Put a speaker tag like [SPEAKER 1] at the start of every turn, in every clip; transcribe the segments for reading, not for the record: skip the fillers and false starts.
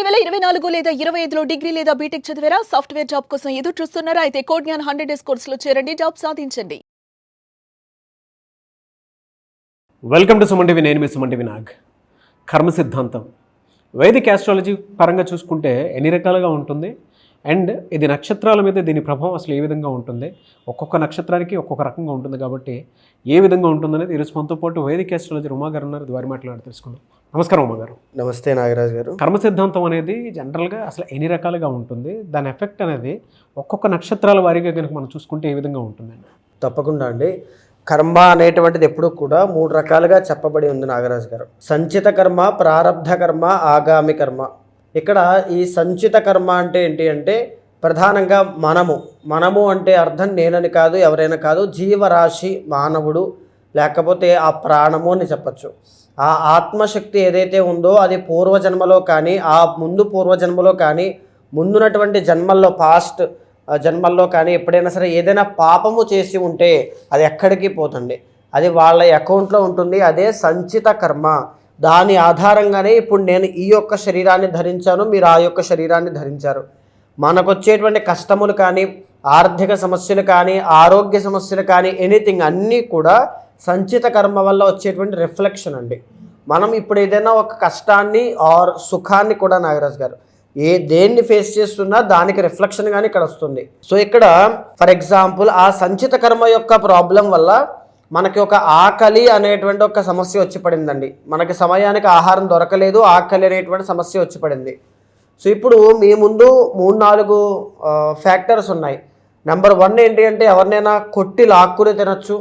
[SPEAKER 1] 2024 లేదా 25లో డిగ్రీ లేదా బీటెక్ చదివారా? సాఫ్ట్వేర్ జాబ్ కోసం ఎదురు చూస్తున్నారా? అయితే కోడ్ జ్ఞాన్ 100 డేస్ కోర్సులో చేరండి, జాబ్ సాధించండి.
[SPEAKER 2] Welcome to Suman TV. నేను మీ సుమన్ టీవీ నాగ్. కర్మ సిద్ధాంతం వైదిక్ ఆస్ట్రాలజీ పరంగా చూసుకుంటే ఎన్ని రకాలుగా ఉంటుంది అండ్ ఇది నక్షత్రాల మీద దీని ప్రభావం అసలు ఏ విధంగా ఉంటుంది, ఒక్కొక్క నక్షత్రానికి ఒక్కొక్క రకంగా ఉంటుంది కాబట్టి ఏ విధంగా ఉంటుందనేది ఈరోజు మనతో పాటు వైదిక్ ఆస్ట్రాలజీ ఉమా గారు ఉన్నారు. వారి మాట్లాడి తెలుసుకుందాం. నమస్కారం ఉమా గారు.
[SPEAKER 3] నమస్తే నాగరాజు గారు.
[SPEAKER 2] కర్మ సిద్ధాంతం అనేది జనరల్గా అసలు ఎన్ని రకాలుగా ఉంటుంది, దాని ఎఫెక్ట్ అనేది ఒక్కొక్క నక్షత్రాల వారీగా కనుక మనం చూసుకుంటే ఏ విధంగా ఉంటుందండి?
[SPEAKER 3] తప్పకుండా అండి. కర్మ అనేటువంటిది ఎప్పుడూ కూడా 3 రకాలుగా చెప్పబడి ఉంది నాగరాజు గారు. సంచిత కర్మ, ప్రారబ్ధ కర్మ, ఆగామి కర్మ. ఇక్కడ ఈ సంచిత కర్మ అంటే ఏంటి అంటే ప్రధానంగా మనము అంటే అర్థం నేనని కాదు, ఎవరైనా కాదు, జీవరాశి, మానవుడు, లేకపోతే ఆ ప్రాణము అని చెప్పచ్చు. ఆ ఆత్మశక్తి ఏదైతే ఉందో అది పూర్వజన్మలో కానీ, ఆ ముందు పూర్వజన్మలో కానీ, ముందున్నటువంటి జన్మల్లో, పాస్ట్ జన్మల్లో కానీ ఎప్పుడైనా సరే ఏదైనా పాపము చేసి ఉంటే అది ఎక్కడికి పోతుంది, అది వాళ్ళ అకౌంట్లో ఉంటుంది. అదే సంచిత కర్మ. దాని ఆధారంగానే ఇప్పుడు నేను ఈ యొక్క శరీరాన్ని ధరించాను, మీరు ఆ యొక్క శరీరాన్ని ధరించారు. మనకు వచ్చేటువంటి కష్టములు కానీ, ఆర్థిక సమస్యలు కానీ, ఆరోగ్య సమస్యలు కానీ, ఎనీథింగ్ అన్నీ కూడా సంచిత కర్మ వల్ల వచ్చేటువంటి రిఫ్లెక్షన్ అండి. మనం ఇప్పుడు ఏదైనా ఒక కష్టాన్ని ఆర్ సుఖాన్ని కూడా నాగరాజు గారు దేన్ని ఫేస్ చేస్తున్నా దానికి రిఫ్లెక్షన్ కానీ ఇక్కడ వస్తుంది. సో ఇక్కడ ఫర్ ఎగ్జాంపుల్ ఆ సంచిత కర్మ యొక్క ప్రాబ్లం వల్ల మనకి ఒక ఆకలి అనేటువంటి ఒక సమస్య వచ్చి పడిందండి. మనకి సమయానికి ఆహారం దొరకలేదు, ఆకలి అనేటువంటి సమస్య వచ్చి పడింది. సో ఇప్పుడు మీ ముందు 3-4 ఫ్యాక్టర్స్ ఉన్నాయి. నెంబర్ 1 ఏంటి అంటే ఎవరినైనా కొట్టి లాక్కుని తినచ్చు,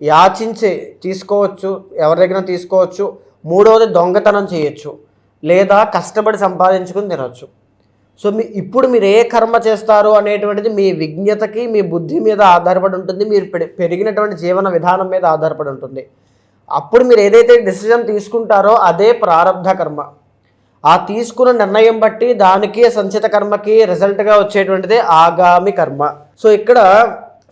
[SPEAKER 3] యాచించి తీసుకోవచ్చు, ఎవరి దగ్గర తీసుకోవచ్చు. 3వది దొంగతనం చేయొచ్చు, లేదా కష్టపడి సంపాదించుకుని తినచ్చు. సో ఇప్పుడు మీరు ఏ కర్మ చేస్తారు అనేటువంటిది మీ విజ్ఞతకి, మీ బుద్ధి మీద ఆధారపడి ఉంటుంది, మీరు పెరిగినటువంటి జీవన విధానం మీద ఆధారపడి ఉంటుంది. అప్పుడు మీరు ఏదైతే డెసిజన్ తీసుకుంటారో అదే ప్రారబ్ధ కర్మ. ఆ తీసుకున్న నిర్ణయం బట్టి దానికి సంచిత కర్మకి రిజల్ట్గా వచ్చేటువంటిదే ఆగామి కర్మ. సో ఇక్కడ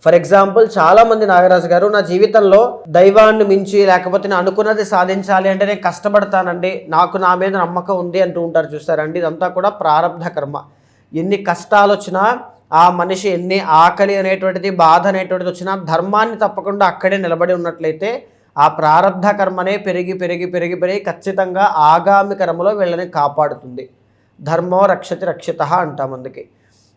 [SPEAKER 3] ఫర్ ఎగ్జాంపుల్ చాలామంది నాగరాజు గారు నా జీవితంలో దైవాన్ని మించి లేకపోతే నేను అనుకున్నది సాధించాలి అంటే నేను కష్టపడతానండి, నాకు నా మీద నమ్మకం ఉంది అంటూ ఉంటారు. చూస్తారండి, ఇదంతా కూడా ప్రారబ్ధ కర్మ. ఎన్ని కష్టాలు వచ్చినా, ఆ మనిషి ఎన్ని ఆకలి అనేటువంటిది, బాధ అనేటువంటిది వచ్చినా ధర్మాన్ని తప్పకుండా అక్కడే నిలబడి ఉన్నట్లయితే ఆ ప్రారబ్ధ కర్మనే పెరిగి పెరిగి పెరిగి పెరిగి ఖచ్చితంగా ఆగామి కర్మలో వీళ్ళని కాపాడుతుంది. ధర్మో రక్షతి రక్షిత అంటాం అందుకే.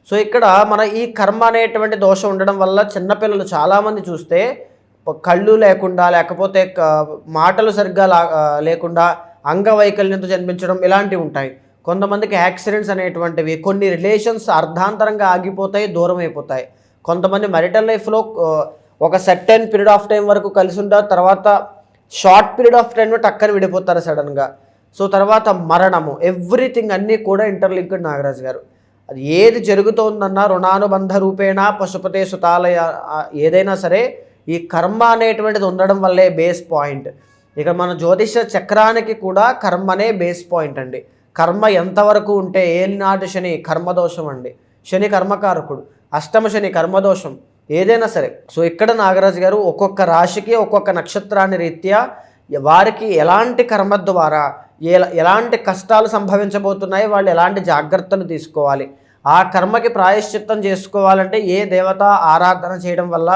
[SPEAKER 3] సో ఇక్కడ మన ఈ కర్మ అనేటువంటి దోషం ఉండడం వల్ల చిన్నపిల్లలు చాలామంది చూస్తే కళ్ళు లేకుండా, లేకపోతే మాటలు సరిగ్గా లేకుండా అంగవైకల్యంతో జన్మించడం ఇలాంటివి ఉంటాయి. కొంతమందికి యాక్సిడెంట్స్ అనేటువంటివి, కొన్ని రిలేషన్స్ అర్ధాంతరంగా ఆగిపోతాయి, దూరం అయిపోతాయి. కొంతమంది మ్యారిటల్ లైఫ్లో ఒక సర్టెన్ పీరియడ్ ఆఫ్ టైం వరకు కలిసి ఉంటారు, తర్వాత షార్ట్ పీరియడ్ ఆఫ్ టైంలో టక్కని విడిపోతారు సడన్గా. సో తర్వాత మరణము, ఎవ్రీథింగ్ అన్నీ కూడా ఇంటర్లింక్డ్ నాగరాజు గారు. అది ఏది జరుగుతోందన్నా రుణానుబంధ రూపేణ పశుపతే సుతాలయ, ఏదైనా సరే ఈ కర్మ అనేటువంటిది ఉండడం వల్లే బేస్ పాయింట్. ఇక మన జ్యోతిష చక్రానికి కూడా కర్మనే బేస్ పాయింట్ అండి. కర్మ ఎంతవరకు ఉంటే, ఏలినాటి శని కర్మదోషం అండి, శని కర్మకారకుడు, అష్టమ శని కర్మదోషం, ఏదైనా సరే. సో ఇక్కడ నాగరాజు గారు ఒక్కొక్క రాశికి ఒక్కొక్క నక్షత్రాన్ని రీత్యా వారికి ఎలాంటి కర్మ ద్వారా ఎలాంటి కష్టాలు సంభవించబోతున్నాయి, వాళ్ళు ఎలాంటి జాగ్రత్తలు తీసుకోవాలి, ఆ కర్మకి ప్రాయశ్చిత్తం చేసుకోవాలంటే ఏ దేవత ఆరాధన చేయడం వల్ల,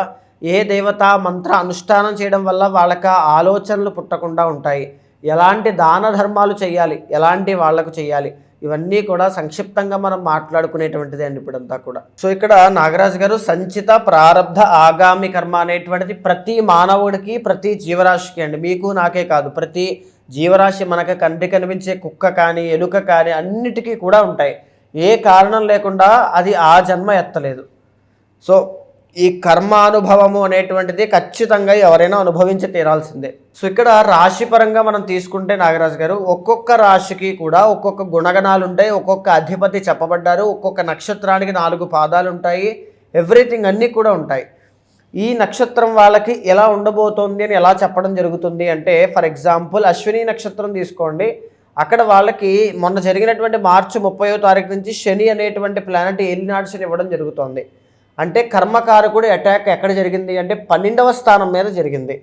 [SPEAKER 3] ఏ దేవత మంత్ర అనుష్ఠానం చేయడం వల్ల వాళ్ళకి ఆలోచనలు పుట్టకుండా ఉంటాయి, ఎలాంటి దాన ధర్మాలు చేయాలి, ఎలాంటి వాళ్లకు చేయాలి, ఇవన్నీ కూడా సంక్షిప్తంగా మనం మాట్లాడుకునేటువంటిది అండి ఇప్పుడంతా కూడా. సో ఇక్కడ నాగరాజు గారు సంచిత, ప్రారబ్ధ, ఆగామి కర్మ అనేటువంటిది ప్రతి మానవుడికి, ప్రతి జీవరాశికి అండి, మీకు నాకే కాదు, ప్రతి జీవరాశి, మనకు కంటి కనిపించే కుక్క కానీ, ఎలుక కానీ అన్నిటికీ కూడా ఉంటాయి. ఏ కారణం లేకుండా అది ఆ జన్మ ఎత్తలేదు. సో ఈ కర్మానుభవము అనేటువంటిది ఖచ్చితంగా ఎవరైనా అనుభవించి తీరాల్సిందే. సో ఇక్కడ రాశి పరంగా మనం తీసుకుంటే నాగరాజు గారు ఒక్కొక్క రాశికి కూడా ఒక్కొక్క గుణగణాలు ఉంటాయి, ఒక్కొక్క అధిపతి చెప్పబడ్డారు, ఒక్కొక్క నక్షత్రానికి 4 పాదాలు ఉంటాయి, ఎవ్రీథింగ్ అన్నీ కూడా ఉంటాయి. ఈ నక్షత్రం వాళ్ళకి ఎలా ఉండబోతోంది అని ఎలా చెప్పడం జరుగుతుంది అంటే ఫర్ ఎగ్జాంపుల్ అశ్విని నక్షత్రం తీసుకోండి. అక్కడ వాళ్ళకి మొన్న జరిగినటువంటి మార్చి 30వ తారీఖు నుంచి శని అనేటువంటి ప్లానెట్ ఏలినాడు శని ఇవ్వడం జరుగుతోంది. అంటే కర్మకారకుడు అటాక్ ఎక్కడ జరిగింది అంటే 12వ స్థానం మీద జరిగింది.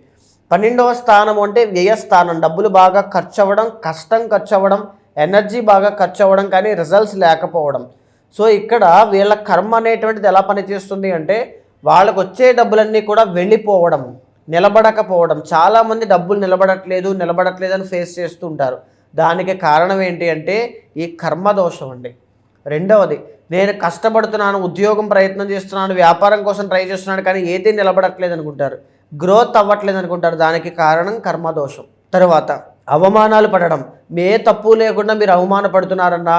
[SPEAKER 3] 12వ స్థానం అంటే వ్యయస్థానం, డబ్బులు బాగా ఖర్చు అవ్వడం, కష్టం ఖర్చు అవ్వడం, ఎనర్జీ బాగా ఖర్చు అవ్వడం కానీ రిజల్ట్స్ లేకపోవడం. సో ఇక్కడ వీళ్ళ కర్మ అనేటువంటిది ఎలా పనిచేస్తుంది అంటే వాళ్ళకు వచ్చే డబ్బులన్నీ కూడా వెళ్ళిపోవడం, నిలబడకపోవడం. చాలామంది డబ్బులు నిలబడట్లేదు అని ఫేస్ చేస్తూ ఉంటారు. దానికి కారణం ఏంటి అంటే ఈ కర్మదోషం అండి. రెండవది, నేను కష్టపడుతున్నాను, ఉద్యోగం ప్రయత్నం చేస్తున్నాను, వ్యాపారం కోసం ట్రై చేస్తున్నాను, కానీ ఏది నిలబడట్లేదు అనుకుంటారు, గ్రోత్ అవ్వట్లేదు అనుకుంటారు. దానికి కారణం కర్మదోషం. తర్వాత అవమానాలు పడడం, ఏ తప్పు లేకుండా మీరు అవమానపడుతున్నారన్నా,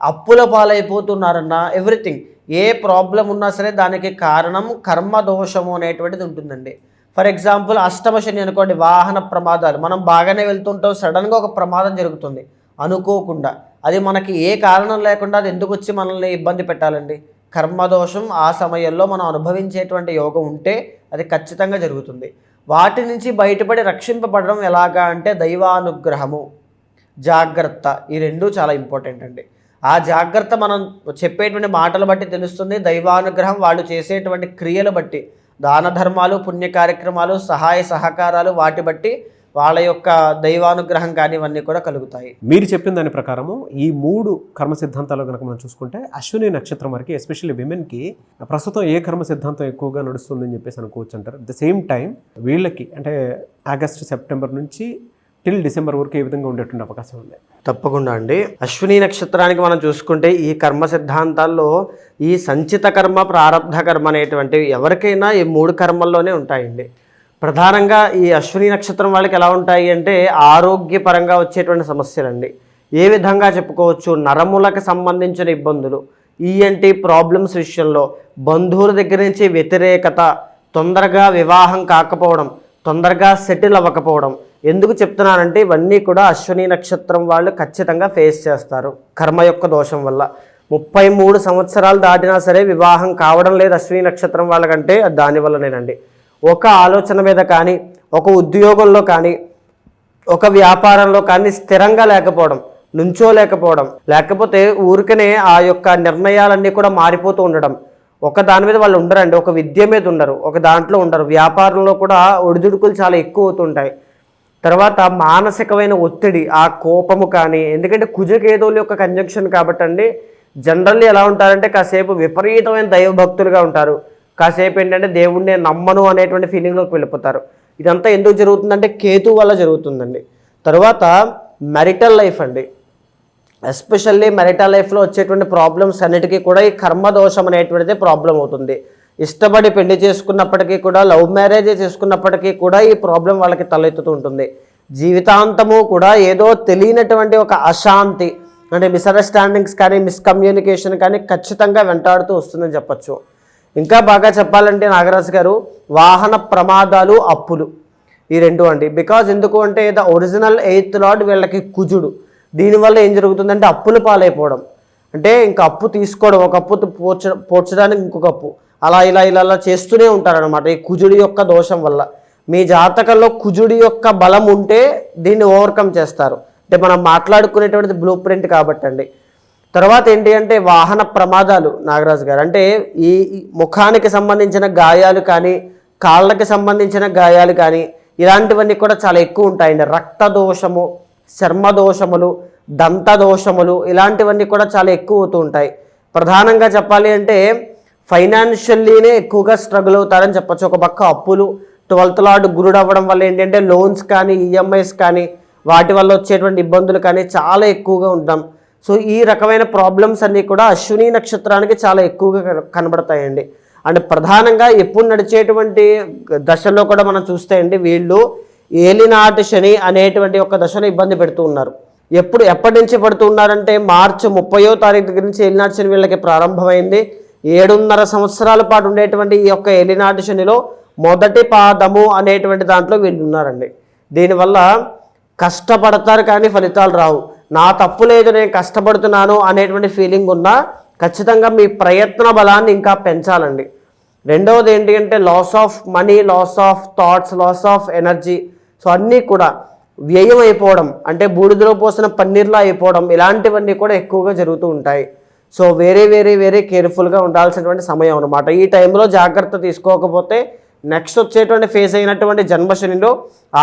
[SPEAKER 3] అప్పుల పాలైపోతున్నారన్నా, ఎవ్రీథింగ్ ఏ ప్రాబ్లం ఉన్నా సరే దానికి కారణం కర్మదోషము అనేటువంటిది ఉంటుందండి. ఫర్ ఎగ్జాంపుల్ అష్టమ శని అనుకోండి, వాహన ప్రమాదాలు. మనం బాగానే వెళ్తుంటాం, సడన్గా ఒక ప్రమాదం జరుగుతుంది అనుకోకుండా. అది మనకి ఏ కారణం లేకుండా అది ఎందుకు వచ్చి మనల్ని ఇబ్బంది పెట్టాలండి? కర్మదోషం ఆ సమయంలో మనం అనుభవించేటువంటి యోగం ఉంటే అది ఖచ్చితంగా జరుగుతుంది. వాటి నుంచి బయటపడి రక్షింపబడడం ఎలాగా అంటే దైవానుగ్రహము, జాగ్రత్త. ఈ రెండూ చాలా ఇంపార్టెంట్ అండి. ఆ జాగ్రత్త మనం చెప్పేటువంటి మాటలు బట్టి తెలుస్తుంది, దైవానుగ్రహం వాళ్ళు చేసేటువంటి క్రియలు బట్టి, దాన ధర్మాలు, పుణ్య కార్యక్రమాలు, సహాయ సహకారాలు, వాటి బట్టి వాళ్ళ యొక్క దైవానుగ్రహం కానీ ఇవన్నీ కూడా కలుగుతాయి.
[SPEAKER 2] మీరు చెప్పిన దాని ప్రకారము ఈ 3 కర్మ సిద్ధాంతాలు కనుక మనం చూసుకుంటే అశ్విని నక్షత్రం వరకు ఎస్పెషల్లీ విమెన్కి ప్రస్తుతం ఏ కర్మ సిద్ధాంతం ఎక్కువగా నడుస్తుందని చెప్పేసి అనుకోవచ్చు అంటారు. అట్ ద సేమ్ టైం వీళ్ళకి అంటే ఆగస్టు సెప్టెంబర్ నుంచి టిల్ డిసెంబర్ వరకు ఏ విధంగా ఉండేటువంటి అవకాశం ఉంది?
[SPEAKER 3] తప్పకుండా అండి. అశ్విని నక్షత్రానికి మనం చూసుకుంటే ఈ కర్మ సిద్ధాంతాల్లో ఈ సంచిత కర్మ, ప్రారబ్ధ కర్మ అనేటువంటివి ఎవరికైనా ఈ 3 కర్మల్లోనే ఉంటాయండి. ప్రధానంగా ఈ అశ్విని నక్షత్రం వాళ్ళకి ఎలా ఉంటాయి అంటే ఆరోగ్యపరంగా వచ్చేటువంటి సమస్యలండి. ఏ విధంగా చెప్పుకోవచ్చు, నరములకు సంబంధించిన ఇబ్బందులు, ఈఎన్టీ ప్రాబ్లమ్స్ విషయంలో, బంధువుల దగ్గర నుంచి వ్యతిరేకత, తొందరగా వివాహం కాకపోవడం, తొందరగా సెటిల్ అవ్వకపోవడం. ఎందుకు చెప్తున్నానంటే ఇవన్నీ కూడా అశ్విని నక్షత్రం వాళ్ళు ఖచ్చితంగా ఫేస్ చేస్తారు కర్మ యొక్క దోషం వల్ల. 33 సంవత్సరాలు దాటినా సరే వివాహం కావడం లేదు అశ్విని నక్షత్రం వాళ్ళకంటే దానివల్లనేనండి. ఒక ఆలోచన మీద కానీ, ఒక ఉద్యోగంలో కానీ, ఒక వ్యాపారంలో కానీ స్థిరంగా లేకపోవడం, నుంచోలేకపోవడం, లేకపోతే ఊరికనే ఆ యొక్క నిర్ణయాలన్నీ కూడా మారిపోతూ ఉండడం. ఒక దాని మీద వాళ్ళు ఉండరండి, ఒక విద్య మీద ఉండరు, ఒక దాంట్లో ఉండరు. వ్యాపారంలో కూడా ఒడిదుడుకులు చాలా ఎక్కువ అవుతుంటాయి. తర్వాత మానసికమైన ఒత్తిడి, ఆ కోపము కానీ, ఎందుకంటే కుజకేతువుల యొక్క కంజంక్షన్ కాబట్టి అండి జనరల్లీ ఎలా ఉంటారంటే కాసేపు విపరీతమైన దైవభక్తులుగా ఉంటారు, కాసేపు ఏంటంటే దేవుడిని నమ్మను అనేటువంటి ఫీలింగ్లోకి వెళ్ళిపోతారు. ఇదంతా ఎందుకు జరుగుతుందంటే కేతు వల్ల జరుగుతుందండి. తర్వాత మ్యారిటల్ లైఫ్ అండి, ఎస్పెషల్లీ మ్యారిటల్ లైఫ్లో వచ్చేటువంటి ప్రాబ్లమ్స్ అన్నిటికీ కూడా ఈ కర్మదోషం అనేటువంటిది ప్రాబ్లం అవుతుంది. ఇష్టపడి పెళ్లి చేసుకున్నప్పటికీ కూడా, లవ్ మ్యారేజ్ చేసుకున్నప్పటికీ కూడా ఈ ప్రాబ్లం వాళ్ళకి తలెత్తుతూ ఉంటుంది. జీవితాంతము కూడా ఏదో తెలియనటువంటి ఒక అశాంతి అంటే మిస్అండర్స్టాండింగ్స్ కానీ, మిస్కమ్యూనికేషన్ కానీ ఖచ్చితంగా వెంటాడుతూ వస్తుందని చెప్పచ్చు. ఇంకా బాగా చెప్పాలంటే నాగరాజు గారు, వాహన ప్రమాదాలు, అప్పులు, ఈ 2 అండి. బికాజ్ ఎందుకు అంటే ద ఒరిజినల్ 8th లార్డ్ వీళ్ళకి కుజుడు. దీనివల్ల ఏం జరుగుతుందంటే అప్పులు పాలైపోవడం, అంటే ఇంకా అప్పు తీసుకోవడం, ఒక అప్పు పోర్చడానికి ఇంకొక అప్పు, అలా ఇలా చేస్తూనే ఉంటారనమాట ఈ కుజుడి యొక్క దోషం వల్ల. మీ జాతకంలో కుజుడి యొక్క బలం ఉంటే దీన్ని ఓవర్కమ్ చేస్తారు. అంటే మనం మాట్లాడుకునేటువంటిది బ్లూ ప్రింట్ కాబట్టి అండి. తర్వాత ఏంటి అంటే వాహన ప్రమాదాలు నాగరాజు గారు, అంటే ఈ ముఖానికి సంబంధించిన గాయాలు కానీ, కాళ్ళకి సంబంధించిన గాయాలు కానీ, ఇలాంటివన్నీ కూడా చాలా ఎక్కువ ఉంటాయండి. రక్తదోషము, చర్మదోషములు, దంతదోషములు, ఇలాంటివన్నీ కూడా చాలా ఎక్కువ అవుతూ ఉంటాయి. ప్రధానంగా చెప్పాలి అంటే ఫైనాన్షియల్లీనే ఎక్కువగా స్ట్రగుల్ అవుతారని చెప్పచ్చు. ఒక పక్క అప్పులు, 12th లార్డ్ గురుడు అవ్వడం వల్ల ఏంటంటే లోన్స్ కానీ, ఈఎంఐస్ కానీ, వాటి వల్ల వచ్చేటువంటి ఇబ్బందులు కానీ చాలా ఎక్కువగా ఉంటాం. సో ఈ రకమైన ప్రాబ్లమ్స్ అన్నీ కూడా అశ్విని నక్షత్రానికి చాలా ఎక్కువగా కనబడతాయండి. అండ్ ప్రధానంగా ఎప్పుడు నడిచేటువంటి దశల్లో కూడా మనం చూస్తే అండి వీళ్ళు ఏలినాటి శని అనేటువంటి ఒక దశను ఇబ్బంది పెడుతూ ఉన్నారు. ఎప్పటి నుంచి పడుతూ ఉన్నారంటే మార్చి 30వ తారీఖు దగ్గర నుంచి ఏలినాటి శని వీళ్ళకి ప్రారంభమైంది. 7.5 సంవత్సరాల పాటు ఉండేటువంటి ఈ యొక్క ఏలినాటి శనిలో మొదటి పాదము అనేటువంటి దాంట్లో వీళ్ళు ఉన్నారండి. దీనివల్ల కష్టపడతారు కానీ ఫలితాలు రావు. నా తప్పు లేదు, నేను కష్టపడుతున్నాను అనేటువంటి ఫీలింగ్ ఉన్నా ఖచ్చితంగా మీ ప్రయత్న బలాన్ని ఇంకా పెంచాలండి. రెండవది ఏంటి అంటే loss of money, loss of thoughts, loss of energy. So అన్నీ కూడా వ్యయం అయిపోవడం, అంటే బూడిదలో పోసిన పన్నీర్లా అయిపోవడం, ఇలాంటివన్నీ కూడా ఎక్కువగా జరుగుతూ ఉంటాయి. సో వెరీ కేర్ఫుల్గా ఉండాల్సినటువంటి సమయం అన్నమాట. ఈ టైంలో జాగ్రత్త తీసుకోకపోతే నెక్స్ట్ వచ్చేటువంటి ఫేస్ అయినటువంటి జన్మశనిలో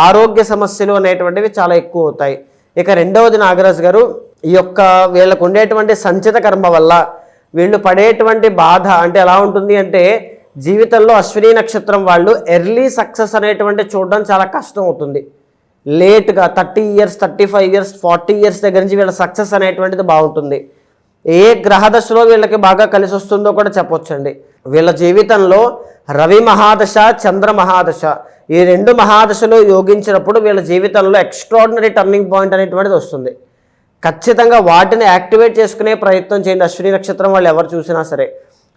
[SPEAKER 3] ఆరోగ్య సమస్యలు అనేటువంటివి చాలా ఎక్కువ అవుతాయి. ఇక రెండవది నాగరాజు గారు, ఈ యొక్క వీళ్ళకు ఉండేటువంటి సంచిత కర్మ వల్ల వీళ్ళు పడేటువంటి బాధ అంటే ఎలా ఉంటుంది అంటే జీవితంలో అశ్విని నక్షత్రం వాళ్ళు ఎర్లీ సక్సెస్ అనేటువంటి చూడడం చాలా కష్టం అవుతుంది. లేట్గా 30 ఇయర్స్ 35 ఇయర్స్ 40 ఇయర్స్ దగ్గర నుంచి వీళ్ళ సక్సెస్ అనేటువంటిది బాగుంటుంది. ఏ గ్రహదశలో వీళ్ళకి బాగా కలిసి వస్తుందో కూడా చెప్పొచ్చండి. వీళ్ళ జీవితంలో రవి మహాదశ చంద్ర మహాదశ ఈ 2 మహాదశలు యోగించినప్పుడు వీళ్ళ జీవితంలో ఎక్స్ట్రాడినరీ టర్నింగ్ పాయింట్ అనేటువంటిది వస్తుంది. ఖచ్చితంగా వాటిని యాక్టివేట్ చేసుకునే ప్రయత్నం చేయండి అశ్విని నక్షత్రం వాళ్ళు ఎవరు చూసినా సరే.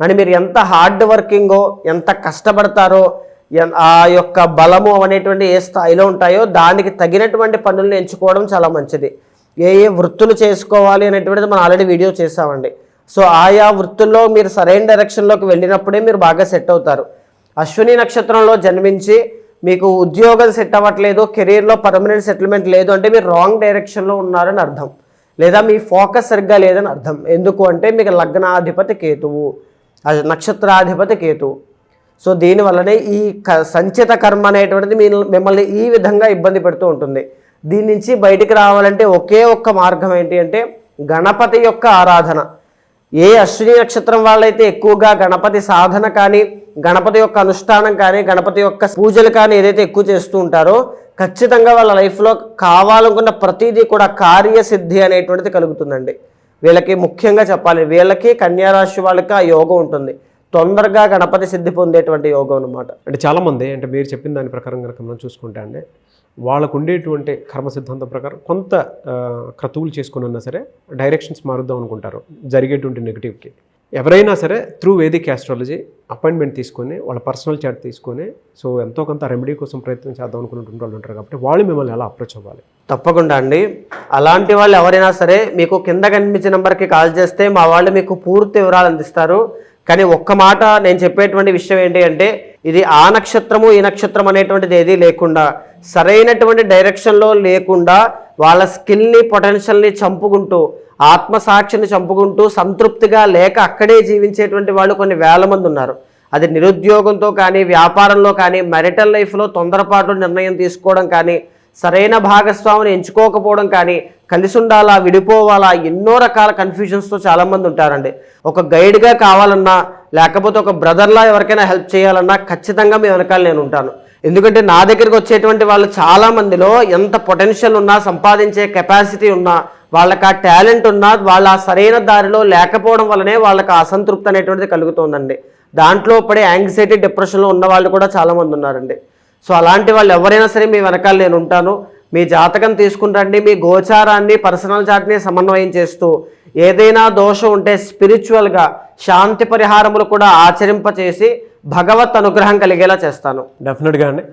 [SPEAKER 3] అని మీరు ఎంత హార్డ్ వర్కింగో ఎంత కష్టపడతారో ఆ యొక్క బలము అనేటువంటి ఏ స్థాయిలో ఉంటాయో దానికి తగినటువంటి పనులను ఎంచుకోవడం చాలా మంచిది. ఏ ఏ వృత్తులు చేసుకోవాలి అనేటువంటిది మనం ఆల్రెడీ వీడియో చేసామండి. సో ఆయా వృత్తుల్లో మీరు సరైన డైరెక్షన్లోకి వెళ్ళినప్పుడే మీరు బాగా సెట్ అవుతారు. అశ్విని నక్షత్రంలో జన్మించి మీకు ఉద్యోగం సెట్ అవ్వట్లేదు, కెరీర్లో పర్మనెంట్ సెటిల్మెంట్ లేదు అంటే మీరు రాంగ్ డైరెక్షన్లో ఉన్నారని అర్థం, లేదా మీ ఫోకస్ సరిగ్గా లేదని అర్థం. ఎందుకు అంటే మీకు లగ్నాధిపతి కేతువు, నక్షత్రాధిపతి కేతువు. సో దీనివల్లనే ఈ సంచిత కర్మ అనేటువంటిది మిమ్మల్ని ఈ విధంగా ఇబ్బంది పెడుతూ ఉంటుంది. దీని నుంచి బయటికి రావాలంటే ఒకే ఒక్క మార్గం ఏంటి అంటే గణపతి యొక్క ఆరాధన. ఏ అశ్విని నక్షత్రం వాళ్ళైతే ఎక్కువగా గణపతి సాధన కానీ గణపతి యొక్క అనుష్ఠానం కానీ గణపతి యొక్క పూజలు కానీ ఏదైతే ఎక్కువ చేస్తూ ఉంటారో ఖచ్చితంగా వాళ్ళ లైఫ్లో కావాలనుకున్న ప్రతిదీ కూడా కార్యసిద్ధి అనేటువంటిది కలుగుతుందండి. వీళ్ళకి ముఖ్యంగా చెప్పాలి, వీళ్ళకి కన్యారాశి వాళ్ళకి ఆ యోగం ఉంటుంది, తొందరగా గణపతి సిద్ధి పొందేటువంటి యోగం అనమాట.
[SPEAKER 2] అంటే చాలామంది అంటే మీరు చెప్పిన దాని ప్రకారం కనుక మనం చూసుకుంటే అండి వాళ్ళకు ఉండేటువంటి కర్మ సిద్ధాంతం ప్రకారం కొంత క్రతువులు చేసుకుని ఉన్నా సరే డైరెక్షన్స్ మారుద్దాం అనుకుంటారు జరిగేటువంటి నెగిటివ్కి. ఎవరైనా సరే త్రూ వేదిక్ ఆస్ట్రాలజీ అపాయింట్మెంట్ తీసుకొని వాళ్ళ పర్సనల్ చాట్ తీసుకొని సో ఎంతో కొంత రెమెడీ కోసం ప్రయత్నం చేద్దాం అనుకున్నటువంటి వాళ్ళు ఉంటారు. కాబట్టి వాళ్ళు మిమ్మల్ని ఎలా అప్రోచ్ అవ్వాలి?
[SPEAKER 3] తప్పకుండా అండి. అలాంటి వాళ్ళు ఎవరైనా సరే మీకు కింద కనిపించే నెంబర్కి కాల్ చేస్తే మా వాళ్ళు మీకు పూర్తి వివరాలు అందిస్తారు. కానీ ఒక్క మాట నేను చెప్పేటువంటి విషయం ఏంటి అంటే ఇది ఆ నక్షత్రము ఈ నక్షత్రం అనేటువంటిది ఏదీ లేకుండా సరైనటువంటి డైరెక్షన్లో లేకుండా వాళ్ళ స్కిల్ని పొటెన్షియల్ని చంపుకుంటూ ఆత్మసాక్షిని చంపుకుంటూ సంతృప్తిగా లేక అక్కడే జీవించేటువంటి వాళ్ళు కొన్ని వేల మంది ఉన్నారు. అది నిరుద్యోగంతో కానీ వ్యాపారంలో కానీ మ్యారిటల్ లైఫ్లో తొందరపాటు నిర్ణయం తీసుకోవడం కానీ సరైన భాగస్వామిని ఎంచుకోకపోవడం కానీ కలిసి ఉండాలా విడిపోవాలా ఎన్నో రకాల కన్ఫ్యూజన్స్తో చాలామంది ఉంటారండి. ఒక గైడ్గా కావాలన్నా లేకపోతే ఒక బ్రదర్లా ఎవరికైనా హెల్ప్ చేయాలన్నా ఖచ్చితంగా మీ వెనకాల నేను ఉంటాను. ఎందుకంటే నా దగ్గరికి వచ్చేటువంటి వాళ్ళు చాలామందిలో ఎంత పొటెన్షియల్ ఉన్నా సంపాదించే కెపాసిటీ ఉన్నా వాళ్ళకి ఆ టాలెంట్ ఉన్నా వాళ్ళ సరైన దారిలో లేకపోవడం వల్లనే వాళ్ళకి అసంతృప్తి అనేటువంటిది కలుగుతుందండి. దాంట్లో పడే యాంగ్జైటీ డిప్రెషన్లో ఉన్న వాళ్ళు కూడా చాలామంది ఉన్నారండి. సో అలాంటి వాళ్ళు ఎవరైనా సరే మీ వెనకాల నేను ఉంటాను. మీ జాతకం తీసుకుంటండి, మీ గోచారాన్ని పర్సనల్ చార్ట్ని సమన్వయం చేస్తూ ఏదైనా దోషం ఉంటే స్పిరిచువల్గా శాంతి పరిహారములు కూడా ఆచరింపచేసి భగవత్ అనుగ్రహం కలిగేలా చేస్తాను.
[SPEAKER 2] డెఫినెట్గా అండి.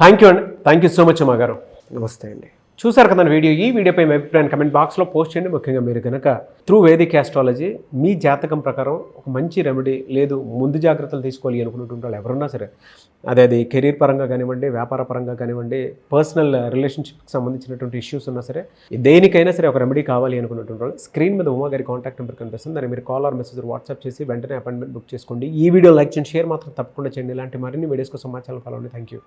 [SPEAKER 2] థ్యాంక్ యూ అండి. థ్యాంక్ యూ సో మచ్ అమ్మా గారు.
[SPEAKER 3] నమస్తే అండి.
[SPEAKER 2] చూసారు కదా వీడియో. ఈ వీడియోపై మీ అభిప్రాయాన్ని కమెంట్ బాక్స్లో పోస్ట్ చేయండి. ముఖ్యంగా మీరు కనుక త్రూ వేదిక్ ఆస్ట్రాలజీ మీ జాతకం ప్రకారం ఒక మంచి రెమెడీ లేదు ముందు జాగ్రత్తలు తీసుకోవాలి అనుకున్నటువంటి వాళ్ళు ఎవరున్నా సరే అది కెరీర్ పరంగా కానివ్వండి వ్యాపార పరంగా కానివ్వండి పర్సనల్ రిలేషన్షిప్కి సంబంధించినటువంటి ఇష్యూస్ ఉన్నా సరే దేనికైనా సరే ఒక రెమెడీ కావాలి అనుకున్నటువంటి వాళ్ళు స్క్రీన్ మీద ఉమా గారి కాంటాక్ట్ నెంబర్ కనిపిస్తుంది. దాన్ని మీరు కాల్ ఆర్ మెసేజ్ వాట్సాప్ చేసి వెంటనే అపాయింట్మెంట్ బుక్ చేసుకోండి. ఈ వీడియో లైక్ చేయండి, షేర్ మాత్రం తప్పకుండా చేయండి. ఇలాంటి మరిన్ని వీడియోస్ కోసం మా ఛానల్ ఫాలో అవ్వండి. Thank you.